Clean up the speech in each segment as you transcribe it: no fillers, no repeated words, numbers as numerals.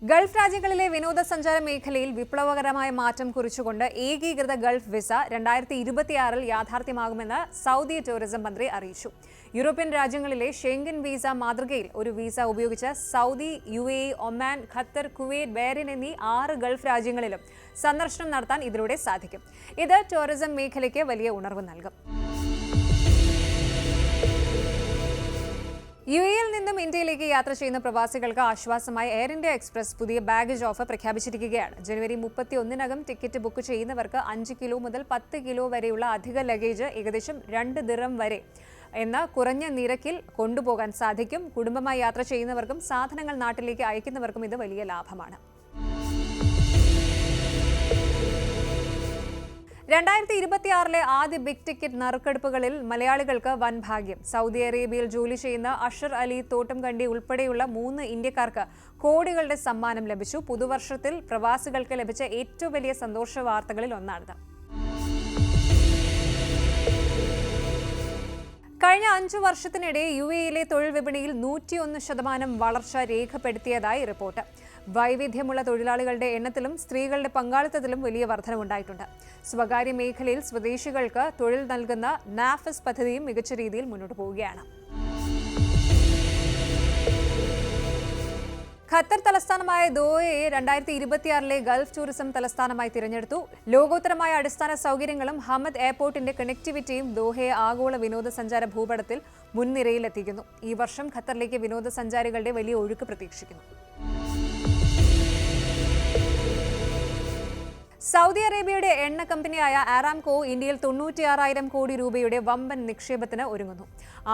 Gulf രാജ്യങ്ങളിലെ വിനോദസഞ്ചാര മേഖലയിൽ വിപ്ലവകരമായ മാറ്റം കുറിച്ചുകൊണ്ട് ഏകീകൃത ഗൾഫ് വിസ 2026 യാഥാർത്ഥ്യമാകുമെന്ന് സൗദി ടൂറിസം മന്ത്രി അറിയിച്ചു. യൂറോപ്യൻ രാജ്യങ്ങളിലെ ഷെങ്കൻ വിസ മാതൃകയിൽ ഒരു വിസ ഉപയോഗിച്ച് Saudi, UAE, Oman, Qatar, Kuwait, Bahrain എന്നീ 6 ഗൾഫ് രാജ്യങ്ങളിലും സന്ദർശനം നടത്താൻ ഇതിലൂടെ സാധിക്കും. ഇത് ടൂറിസം മേഖലയ്ക്ക് വലിയ ഉണർവ് നൽകും. UAEയിൽ നിന്നും ഇന്ത്യയിലേക്ക് യാത്ര ചെയ്യുന്ന പ്രവാസികൾക്ക് ആശ്വാസമായി എയർ ഇന്ത്യ എക്സ്പ്രസ് പുതിയ ബാഗേജ് ഓഫർ പ്രഖ്യാപിച്ചിരിക്കുകയാണ്. ജനുവരി 31-നകം ടിക്കറ്റ് ബുക്ക് ചെയ്യുന്നവർക്ക് 5 കിലോ മുതൽ 10 കിലോ വരെയുള്ള അധിക ലഗേജ് ഏകദേശം 2 ദിർഹം വരെ എന്ന കുറഞ്ഞ നിരക്കിൽ കൊണ്ടുപോകാൻ സാധിക്കും. കുടുംബമായി യാത്ര ചെയ്യുന്നവർക്കും സാധനങ്ങൾ നാട്ടിലേക്ക് അയക്കുന്നവർക്കും ഇത് വലിയ ലാഭമാണ്. 2026 ആദ്യ ബിഗ് ടിക്കറ്റ് നറുക്കെടുപ്പുകളിൽ മലയാളികൾക്ക് വൻ ഭാഗ്യം. സൗദി അറേബ്യയിൽ ജോലി ചെയ്യുന്ന അഷർ അലി തോട്ടംകണ്ടി ഉൾപ്പെടെയുള്ള 3 ഇന്ത്യക്കാർക്ക് കോടികളുടെ സമ്മാനം ലഭിച്ചു. പുതുവർഷത്തിൽ പ്രവാസികൾക്ക് ലഭിച്ച ഏറ്റവും വലിയ സന്തോഷ വാർത്തകളിൽ ഒന്നാണിത്. കഴിഞ്ഞ 5 വർഷത്തിനിടെ UAEയിലെ തൊഴിൽ വിപണിയിൽ 101% വളർച്ച രേഖപ്പെടുത്തിയതായി റിപ്പോർട്ട്. വൈവിധ്യമുള്ള തൊഴിലാളികളുടെ എണ്ണത്തിലും സ്ത്രീകളുടെ പങ്കാളിത്തത്തിലും വലിയ വർധനവുണ്ടായിട്ടുണ്ട്. സ്വകാര്യ മേഖലയിൽ സ്വദേശികൾക്ക് തൊഴിൽ നൽകുന്ന നാഫസ് പദ്ധതിയും മികച്ച രീതിയിൽ മുന്നോട്ട് പോവുകയാണ്. ഖത്തർ തലസ്ഥാനമായ ദോഹയെ 2026 ഗൾഫ് ടൂറിസം തലസ്ഥാനമായി തിരഞ്ഞെടുത്തു. ലോകോത്തരമായ അടിസ്ഥാന സൗകര്യങ്ങളും ഹമദ് എയർപോർട്ടിന്റെ കണക്ടിവിറ്റിയും ദോഹയെ ആഗോള വിനോദസഞ്ചാര ഭൂപടത്തിൽ മുൻനിരയിലെത്തിക്കുന്നു. ഈ വർഷം ഖത്തറിലേക്ക് വിനോദസഞ്ചാരികളുടെ വലിയ ഒഴുക്ക് പ്രതീക്ഷിക്കുന്നു. സൗദി അറേബ്യയുടെ എണ്ണ കമ്പനിയായ ആരാംകോ ഇന്ത്യയിൽ 96,000 കോടി രൂപയുടെ വമ്പൻ നിക്ഷേപത്തിന് ഒരുങ്ങുന്നു.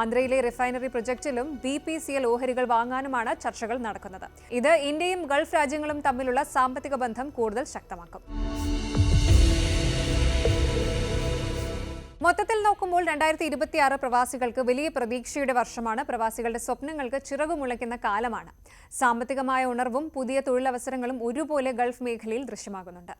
ആന്ധ്രയിലെ റിഫൈനറി പ്രൊജക്ടിലും BPCL ഓഹരികൾ വാങ്ങാനുമാണ് ചർച്ചകൾ നടക്കുന്നത്. ഇത് ഇന്ത്യയും ഗൾഫ് രാജ്യങ്ങളും തമ്മിലുള്ള സാമ്പത്തിക ബന്ധം കൂടുതൽ ശക്തമാക്കും. മൊത്തത്തിൽ നോക്കുമ്പോൾ 2026 പ്രവാസികൾക്ക് വലിയ പ്രതീക്ഷയുടെ വർഷമാണ്. പ്രവാസികളുടെ സ്വപ്നങ്ങൾക്ക് ചിറകുമുളയ്ക്കുന്ന കാലമാണ്. സാമ്പത്തികമായ ഉണർവും പുതിയ തൊഴിലവസരങ്ങളും ഒരുപോലെ ഗൾഫ് മേഖലയിൽ ദൃശ്യമാകുന്നുണ്ട്.